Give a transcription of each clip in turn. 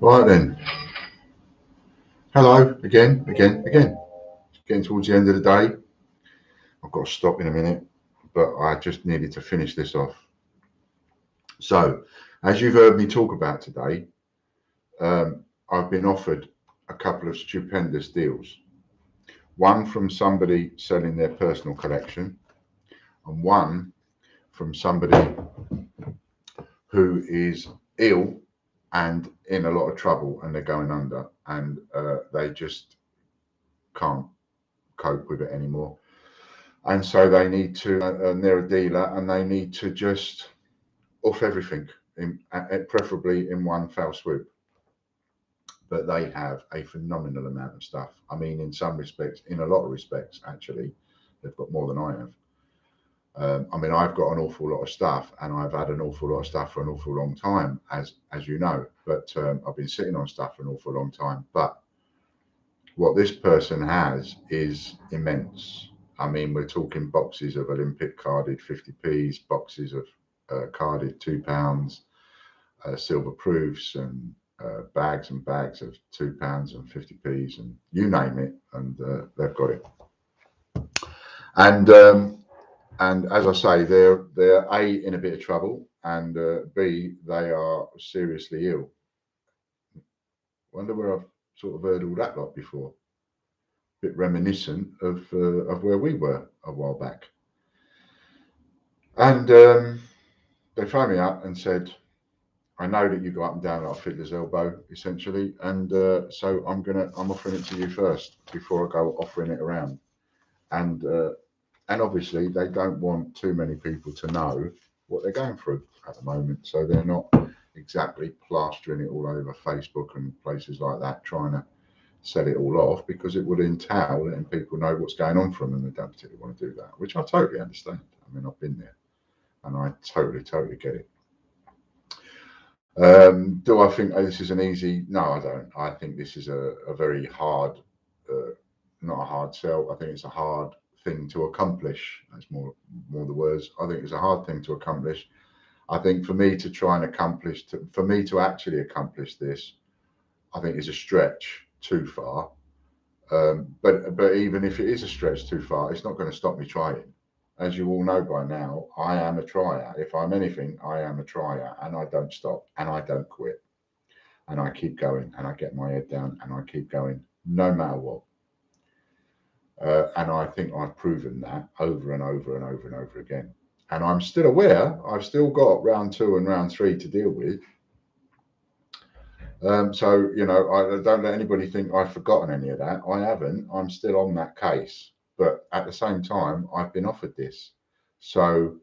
Right then. Hello again. It's getting towards the end of the day. I've got to stop in a minute, but I just needed to finish this off. So, as you've heard me talk about today, I've been offered a couple of stupendous deals. One from somebody selling their personal collection, and one from somebody who is ill and in a lot of trouble, and they're going under, and they just can't cope with it anymore. And so they need to, and they're a dealer, and they need to just off everything, preferably in one fell swoop. But they have a phenomenal amount of stuff. I mean, in some respects, in a lot of respects, actually, they've got more than I have. I mean, I've got an awful lot of stuff, and I've had an awful lot of stuff for an awful long time, as you know. But I've been sitting on stuff for an awful long time. But what this person has is immense. I mean, we're talking boxes of Olympic carded 50p's, boxes of carded £2, silver proofs, and bags and bags of £2 and 50p's, and you name it, and they've got it. And as I say, they're A, in a bit of trouble, and B, they are seriously ill. Wonder where I've sort of heard all that lot before. Bit reminiscent of where we were a while back. And they phoned me up and said, "I know that you go up and down like a fiddler's elbow, essentially, and so I'm offering it to you first before I go offering it around." And obviously they don't want too many people to know what they're going through at the moment, so they're not exactly plastering it all over Facebook and places like that, trying to sell it all off, because it would entail letting people know what's going on for them, and they don't particularly want to do that, which I totally understand. I mean, I've been there, and I totally get it. Do I think this is an easy? No, I don't. I think this is a very hard, uh, not a hard sell. I think it's a hard thing to accomplish. That's more the words. I think it's a hard thing to accomplish. I think for me to try and for me to actually accomplish this, I think is a stretch too far. But even if it is a stretch too far, it's not going to stop me trying. As you all know by now, I am a trier. If I'm anything, I am a trier, and I don't stop, and I don't quit, and I keep going, and I get my head down, and I keep going, no matter what. And I think I've proven that over and over and over and over again. And I'm still aware I've still got round two and round three to deal with. So, I don't let anybody think I've forgotten any of that. I haven't. I'm still on that case. But at the same time, I've been offered this. So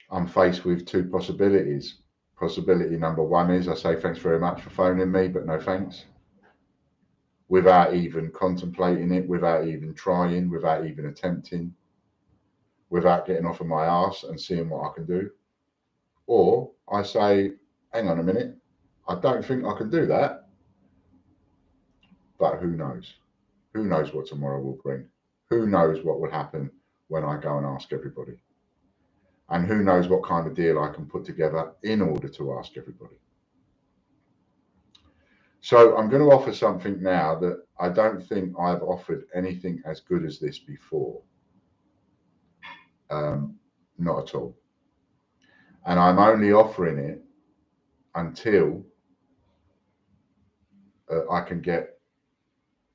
I'm faced with two possibilities. Possibility number one is I say thanks very much for phoning me, but no thanks, without even contemplating it, without even trying, without even attempting, without getting off of my ass and seeing what I can do. Or I say, hang on a minute, I don't think I can do that, but who knows? Who knows what tomorrow will bring? Who knows what will happen when I go and ask everybody? And who knows what kind of deal I can put together in order to ask everybody? So I'm going to offer something now that I don't think I've offered anything as good as this before. Not at all. And I'm only offering it until I can get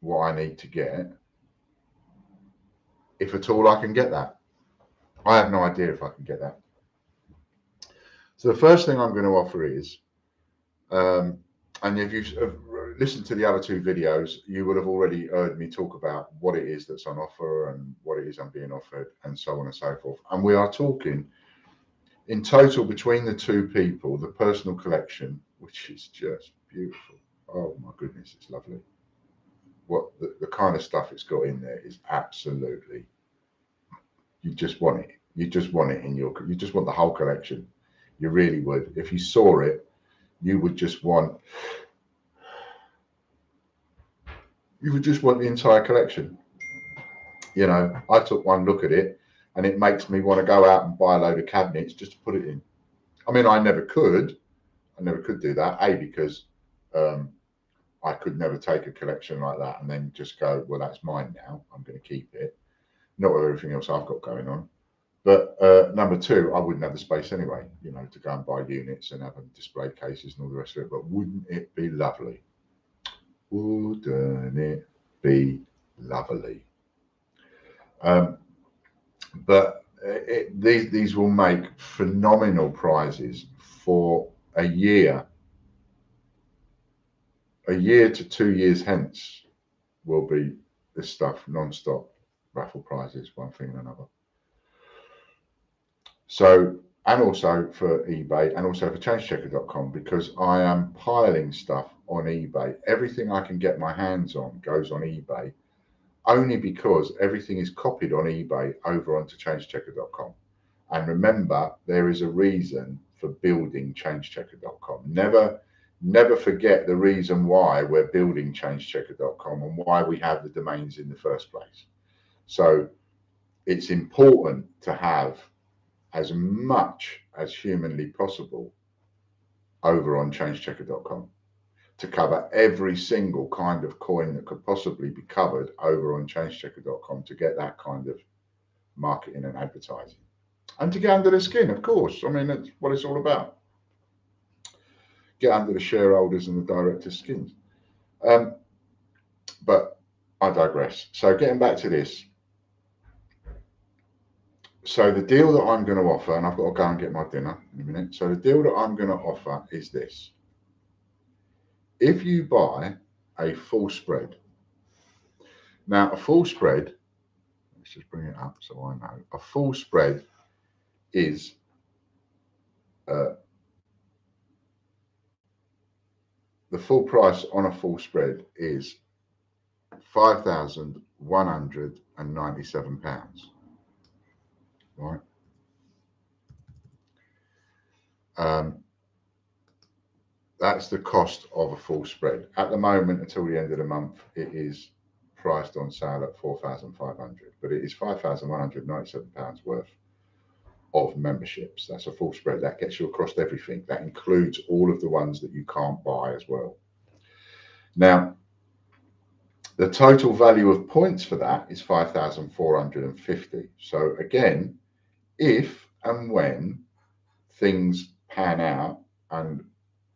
what I need to get, if at all I can get that. I have no idea if I can get that. So the first thing I'm going to offer is, and if you've listened to the other two videos, you would have already heard me talk about what it is that's on offer and what it is I'm being offered, and so on and so forth. And we are talking in total between the two people, the personal collection, which is just beautiful. Oh my goodness, it's lovely. What the kind of stuff it's got in there is absolutely, you just want it. You just want it you just want the whole collection. You really would. If you saw it, you would just want the entire collection. I took one look at it, and it makes me want to go out and buy a load of cabinets just to put it in. I mean, I never could do that. A, because I could never take a collection like that and then just go, well, that's mine now. I'm going to keep it. Not with everything else I've got going on. But number two, I wouldn't have the space anyway, you know, to go and buy units and have them display cases and all the rest of it. But wouldn't it be lovely? Wouldn't it be lovely? But these will make phenomenal prizes for a year. A year to 2 years hence will be this stuff non-stop raffle prizes, one thing and another. So, and also for eBay and also for changechecker.com, because I am piling stuff on eBay. Everything I can get my hands on goes on eBay, only because everything is copied on eBay over onto changechecker.com. And remember, there is a reason for building changechecker.com. Never forget the reason why we're building changechecker.com and why we have the domains in the first place. So it's important to have as much as humanly possible over on changechecker.com to cover every single kind of coin that could possibly be covered over on changechecker.com to get that kind of marketing and advertising. And to get under the skin, of course. I mean, that's what it's all about. Get under the shareholders and the directors' skins. But I digress. So getting back to this. So the deal that I'm going to offer, and I've got to go and get my dinner in a minute. So the deal that I'm going to offer is this. If you buy a full spread. Now, a full spread, let's just bring it up so I know. A full spread is the full price on a full spread is £5,197, right? That's the cost of a full spread. At the moment, until the end of the month, it is priced on sale at 4,500, but it is £5,197 worth of memberships. That's a full spread. That gets you across everything. That includes all of the ones that you can't buy as well. Now, the total value of points for that is 5,450. So again, if and when things pan out and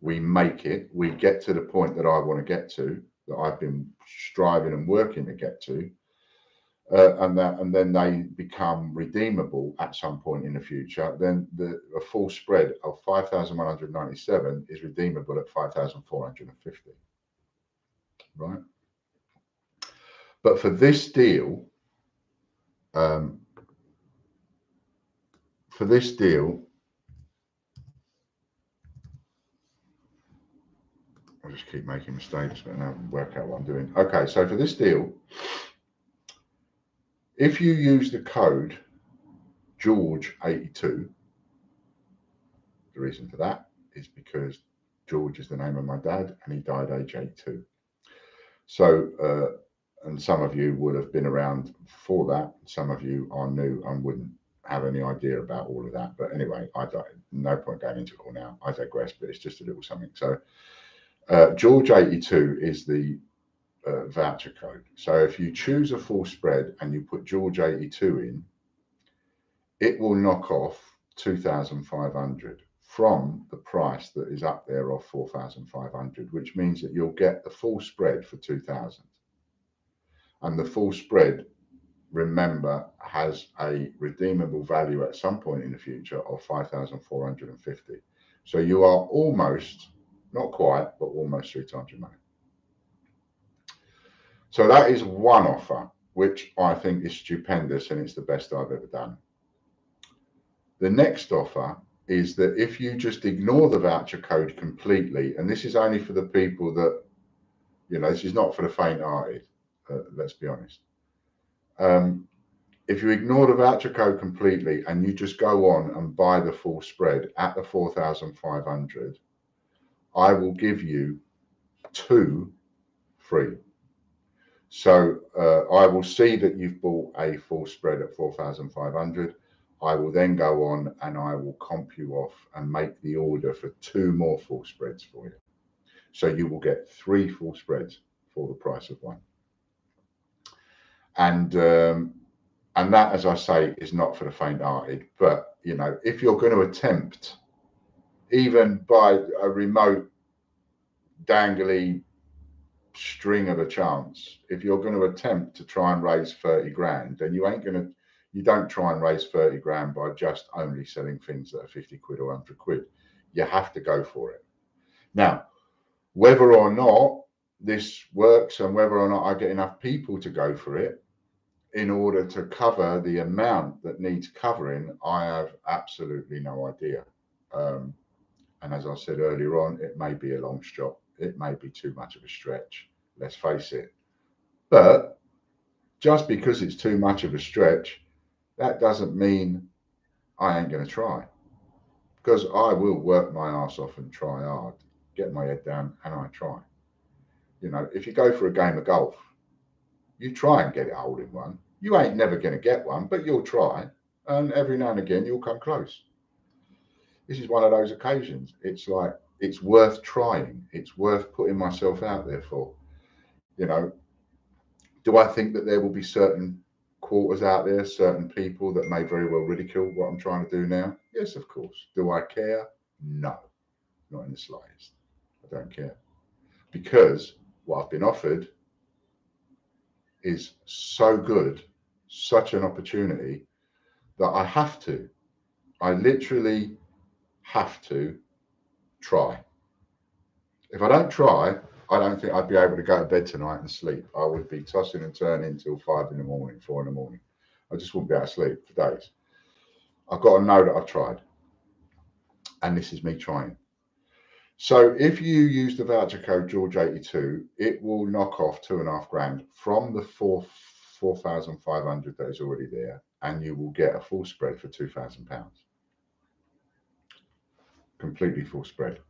we make it, we get to the point that I want to get to, that I've been striving and working to get to, and then they become redeemable at some point in the future, then a full spread of 5,197 is redeemable at 5,450, right? But for this deal, I'll just keep making mistakes, but now work out what I'm doing. Okay, so for this deal, if you use the code George82, the reason for that is because George is the name of my dad and he died age 82. So, and some of you would have been around for that. Some of you are new and wouldn't have any idea about all of that. But anyway, no point going into it all now. I digress, but it's just a little something. So George82 is the voucher code. So if you choose a full spread and you put George82 in, it will knock off 2,500 from the price that is up there of 4,500, which means that you'll get the full spread for 2,000. And the full spread, remember, has a redeemable value at some point in the future of 5,450. So you are almost, not quite, but almost 3 times your money. So that is one offer, which I think is stupendous and it's the best I've ever done. The next offer is that if you just ignore the voucher code completely, and this is only for the people that, you know, this is not for the faint-hearted, let's be honest. If you ignore the voucher code completely and you just go on and buy the full spread at the 4,500, I will give you 2 free. So I will see that you've bought a full spread at 4,500. I will then go on and I will comp you off and make the order for 2 more full spreads for you. So you will get 3 full spreads for the price of 1. And that, as I say, is not for the faint-hearted. But, you know, if you're going to attempt, even by a remote dangly string of a chance, if you're going to attempt to try and raise 30 grand, then you don't try and raise 30 grand by just only selling things that are 50 quid or 100 quid. You have to go for it. Now, whether or not this works and whether or not I get enough people to go for it in order to cover the amount that needs covering, I have absolutely no idea. And as I said earlier on, it may be a long shot. It may be too much of a stretch, let's face it. But just because it's too much of a stretch, that doesn't mean I ain't going to try. Because I will work my ass off and try hard, get my head down, and I try. You know, if you go for a game of golf, you try and get it hole in one. You ain't never going to get one, but you'll try. And every now and again, you'll come close. This is one of those occasions. It's like, it's worth trying. It's worth putting myself out there for. You know, do I think that there will be certain quarters out there, certain people that may very well ridicule what I'm trying to do now? Yes, of course. Do I care? No, not in the slightest. I don't care. Because what I've been offered is so good, such an opportunity, that I have to. I literally have to try. If I don't try, I don't think I'd be able to go to bed tonight and sleep. I would be tossing and turning until 5 in the morning, 4 in the morning. I just wouldn't be able to sleep for days. I've got to know that I've tried. And this is me trying. So if you use the voucher code George82, it will knock off 2.5 grand from the 4,500 that is already there, and you will get a full spread for £2,000. Completely full spread.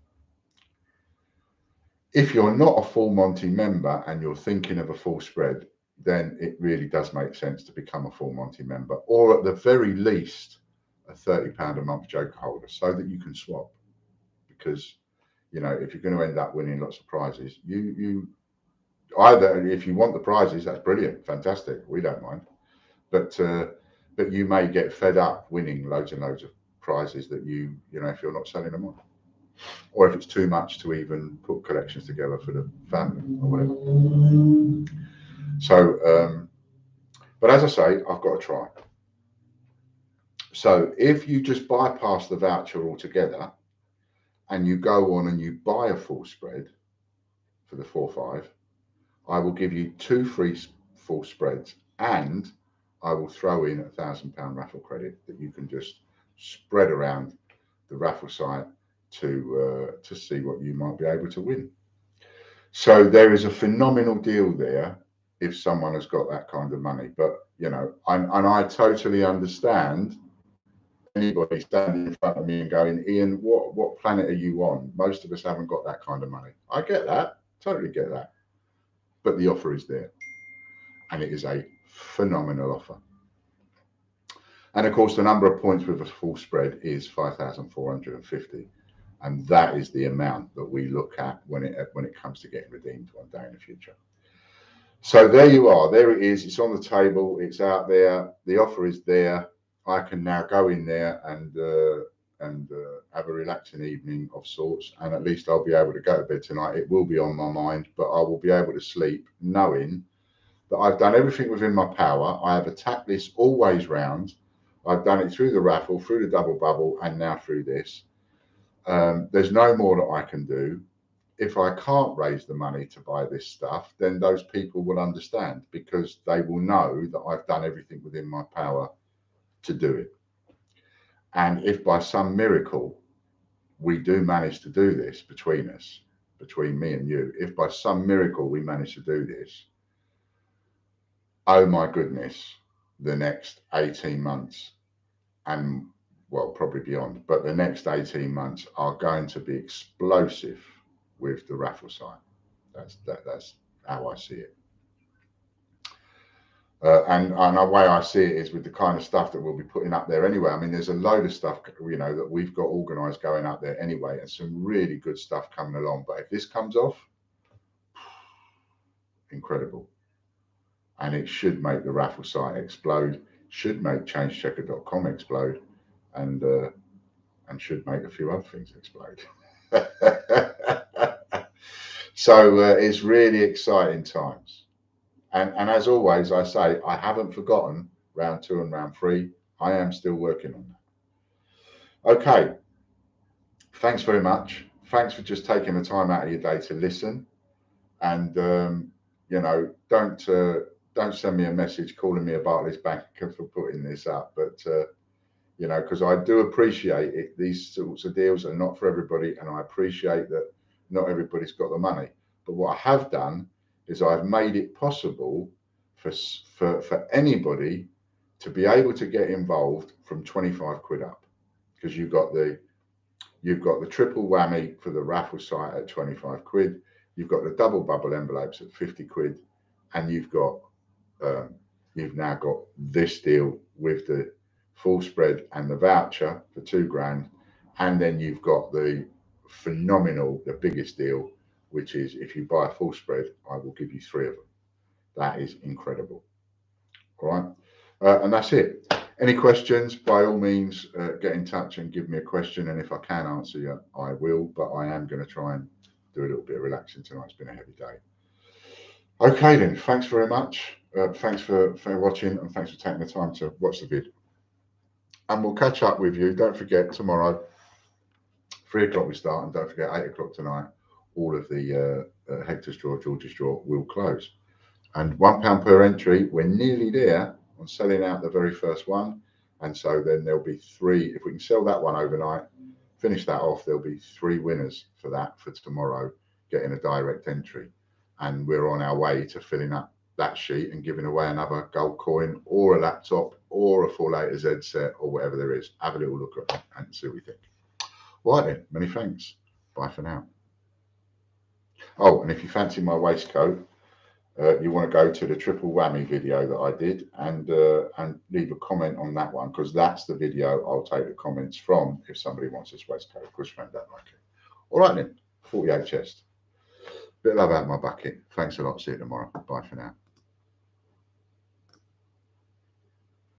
If you're not a full Monty member and you're thinking of a full spread, then it really does make sense to become a full Monty member, or at the very least a £30 a month Joker holder, so that you can swap. Because, you know, if you're going to end up winning lots of prizes, you either, if you want the prizes, that's brilliant, fantastic, we don't mind, but you may get fed up winning loads and loads of prizes that you know, if you're not selling them on, or if it's too much to even put collections together for the family or whatever. So, but as I say, I've got to try. So if you just bypass the voucher altogether and you go on and you buy a full spread for the 4-5, I will give you 2 free full spreads, and I will throw in a £1,000 raffle credit that you can just spread around the raffle site to see what you might be able to win. So there is a phenomenal deal there if someone has got that kind of money. But, you know, and I totally understand anybody standing in front of me and going, Ian, what planet are you on? Most of us haven't got that kind of money. I get that, totally get that. But the offer is there, and it is a phenomenal offer. And of course, the number of points with a full spread is 5,450. And that is the amount that we look at when it comes to getting redeemed one day in the future. So there you are. There it is. It's on the table. It's out there. The offer is there. I can now go in there and have a relaxing evening of sorts. And at least I'll be able to go to bed tonight. It will be on my mind, but I will be able to sleep knowing that I've done everything within my power. I have attacked this all ways round. I've done it through the raffle, through the double bubble, and now through this. There's no more that I can do. If I can't raise the money to buy this stuff, then those people will understand, because they will know that I've done everything within my power to do it. And if by some miracle we do manage to do this between us, between me and you, if by some miracle we manage to do this, oh my goodness, the next 18 months, and well, probably beyond, but the next 18 months are going to be explosive with the raffle site. That's how I see it. And the way I see it is with the kind of stuff that we'll be putting up there anyway. I mean, there's a load of stuff, you know, that we've got organised going up there anyway, and some really good stuff coming along. But if this comes off, incredible. And it should make the raffle site explode, should make changechecker.com explode, and should make a few other things explode. So it's really exciting times. And as always, I say, I haven't forgotten round 2 and round 3. I am still working on that. Okay. Thanks very much. Thanks for just taking the time out of your day to listen. And, you know, don't send me a message calling me a Barclays banker for putting this up. But, you know, because I do appreciate it. These sorts of deals are not for everybody. And I appreciate that not everybody's got the money. But what I have done is I've made it possible for anybody to be able to get involved from 25 quid up, because you've got the triple whammy for the raffle site at 25 quid, you've got the double bubble envelopes at 50 quid, and you've now got this deal with the full spread and the voucher for £2,000, and then you've got the phenomenal, the biggest deal, which is if you buy a full spread, I will give you 3 of them. That is incredible. All right. And that's it. Any questions, by all means, get in touch and give me a question. And if I can answer you, I will. But I am going to try and do a little bit of relaxing tonight. It's been a heavy day. Okay, then. Thanks very much. Thanks for watching, and thanks for taking the time to watch the vid. And we'll catch up with you. Don't forget, tomorrow, 3 o'clock we start. And don't forget, 8 o'clock tonight, all of the Hector's Draw, George's Draw will close. And £1 per entry. We're nearly there on selling out the very first one. And so then there'll be 3. If we can sell that one overnight, finish that off, there'll be 3 winners for that for tomorrow, getting a direct entry. And we're on our way to filling up that sheet and giving away another gold coin or a laptop or a full A to Z set or whatever there is. Have a little look at it and see what you think. All right then, many thanks. Bye for now. Oh, and if you fancy my waistcoat, you want to go to the triple whammy video that I did and leave a comment on that one, because that's the video I'll take the comments from if somebody wants this waistcoat. Of course, friend don't like it. All right then, 48 chest. Bit of love out of my bucket. Thanks a lot. See you tomorrow. Bye for now.